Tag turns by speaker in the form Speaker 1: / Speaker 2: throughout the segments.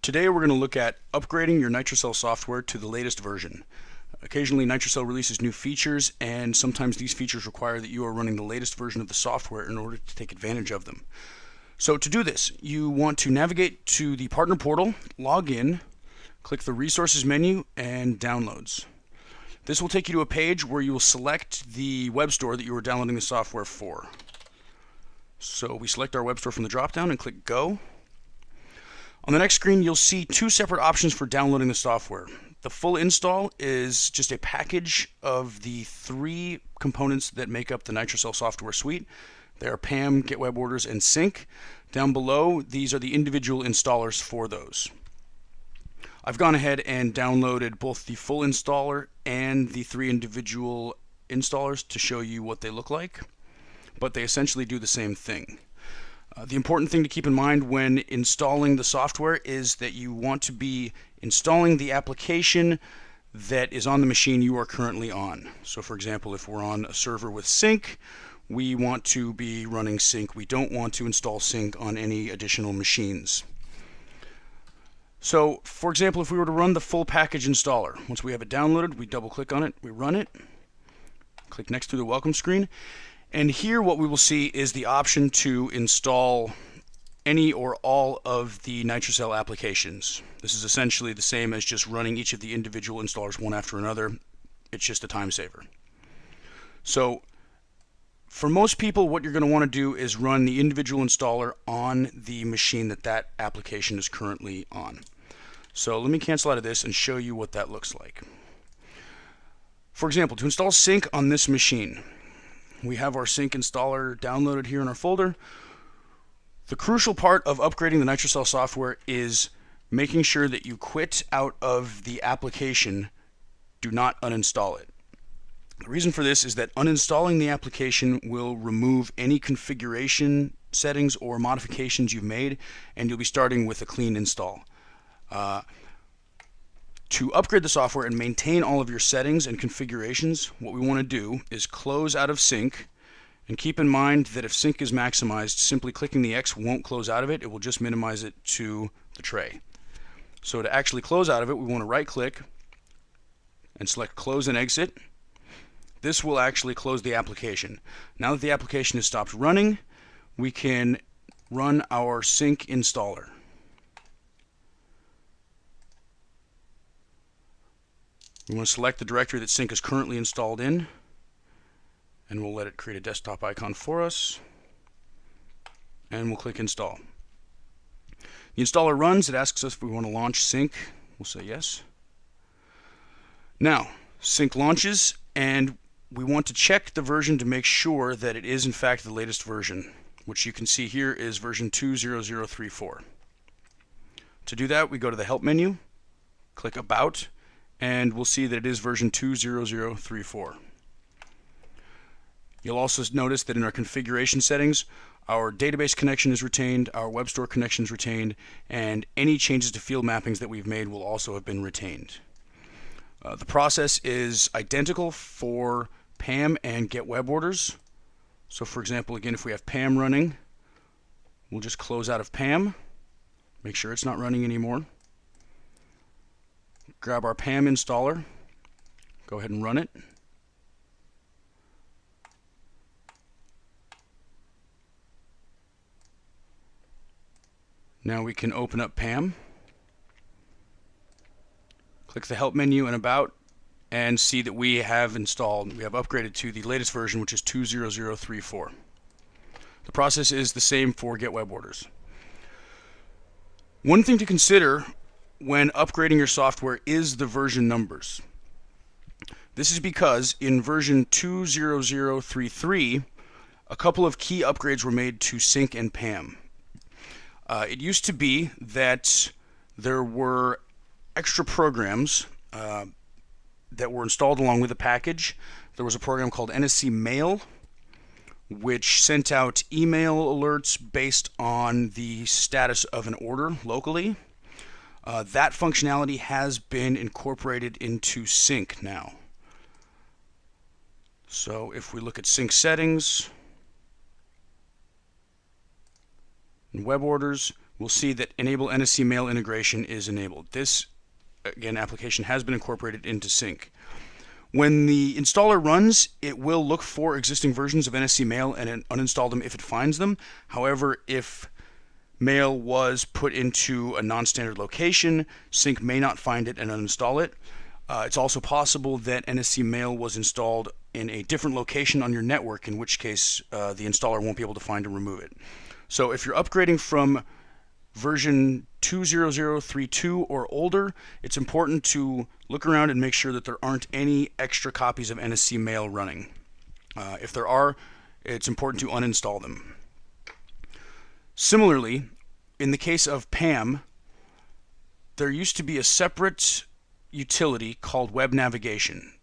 Speaker 1: Today we're going to look at upgrading your NitroCell software to the latest version. Occasionally NitroCell releases new features, and sometimes these features require that you are running the latest version of the software in order to take advantage of them. So to do this, you want to navigate to the partner portal, log in, click the resources menu, and downloads. This will take you to a page where you will select the web store that you are downloading the software for. So we select our web store from the drop-down and click Go. On the next screen, you'll see two separate options for downloading the software. The full install is just a package of the three components that make up the NitroCell software suite. They are PAM, Get Web Orders, and Sync. Down below, these are the individual installers for those. I've gone ahead and downloaded both the full installer and the three individual installers to show you what they look like, but they essentially do the same thing. The important thing to keep in mind when installing the software is that you want to be installing the application that is on the machine you are currently on. So for example, if we're on a server with Sync, we want to be running Sync. We don't want to install Sync on any additional machines. So for example, if we were to run the full package installer, once we have it downloaded, we double click on it, we run it, click next to the welcome screen. And here what we will see is the option to install any or all of the NitroCell applications. This is essentially the same as just running each of the individual installers one after another. It's just a time saver. So for most people, what you're going to want to do is run the individual installer on the machine that application is currently on. So let me cancel out of this and show you what that looks like. For example, to install Sync on this machine, we have our Sync installer downloaded here in our folder. The crucial part of upgrading the NitroCell software is making sure that you quit out of the application. Do not uninstall it. The reason for this is that uninstalling the application will remove any configuration settings or modifications you've made, and you'll be starting with a clean install. To upgrade the software and maintain all of your settings and configurations, what we want to do is close out of Sync, and keep in mind that if Sync is maximized, simply clicking the X won't close out of it, it will just minimize it to the tray. So to actually close out of it, we want to right click and select Close and Exit. This will actually close the application. Now that the application has stopped running, we can run our Sync installer. We want to select the directory that Sync is currently installed in, and we'll let it create a desktop icon for us, and we'll click Install. The installer runs. It asks us if we want to launch Sync. We'll say yes. Now, Sync launches, and we want to check the version to make sure that it is in fact the latest version, which you can see here is version 2.0034. To do that, we go to the Help menu, click About, and we'll see that it is version 2.0034. You'll also notice that in our configuration settings, our database connection is retained, our web store connection is retained, and any changes to field mappings that we've made will also have been retained. The process is identical for PAM and Get Web Orders. So for example, again, if we have PAM running, we'll just close out of PAM, make sure it's not running anymore. Grab our PAM installer, go ahead and run it. Now we can open up PAM, click the Help menu and About, and see that we have upgraded to the latest version, which is 2.0034. The process is the same for Get Web Orders. One thing to consider when upgrading your software is the version numbers. This is because in version 2.0033, a couple of key upgrades were made to Sync and PAM. It used to be that there were extra programs that were installed along with the package. There was a program called NSC Mail, which sent out email alerts based on the status of an order locally. That functionality has been incorporated into Sync now. So if we look at Sync settings and web orders, we'll see that Enable NSC Mail Integration is enabled. This, again, application has been incorporated into Sync. When the installer runs, it will look for existing versions of NSC Mail and uninstall them if it finds them. However, if Mail was put into a non-standard location, Sync may not find it and uninstall it. It's also possible that NSC Mail was installed in a different location on your network, in which case the installer won't be able to find and remove it. So if you're upgrading from version 2.0.0.3.2 or older, it's important to look around and make sure that there aren't any extra copies of NSC Mail running. If there are, it's important to uninstall them. Similarly, in the case of PAM, there used to be a separate utility called Web Navigation.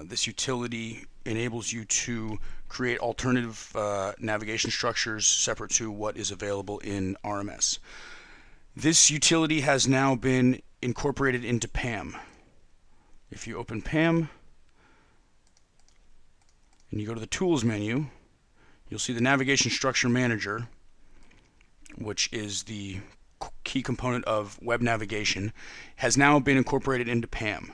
Speaker 1: This utility enables you to create alternative navigation structures separate to what is available in RMS. This utility has now been incorporated into PAM. If you open PAM and you go to the Tools menu, you'll see the Navigation Structure Manager, which is the key component of web navigation, has now been incorporated into PAM.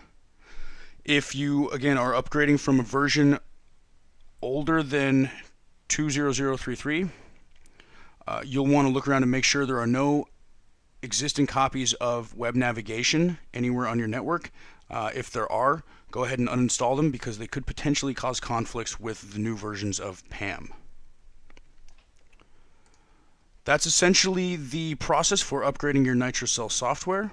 Speaker 1: If you, again, are upgrading from a version older than 2.0.0.3.3, you'll want to look around and make sure there are no existing copies of web navigation anywhere on your network. If there are, go ahead and uninstall them because they could potentially cause conflicts with the new versions of PAM. That's essentially the process for upgrading your NitroCell software.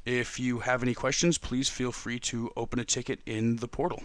Speaker 1: If you have any questions, please feel free to open a ticket in the portal.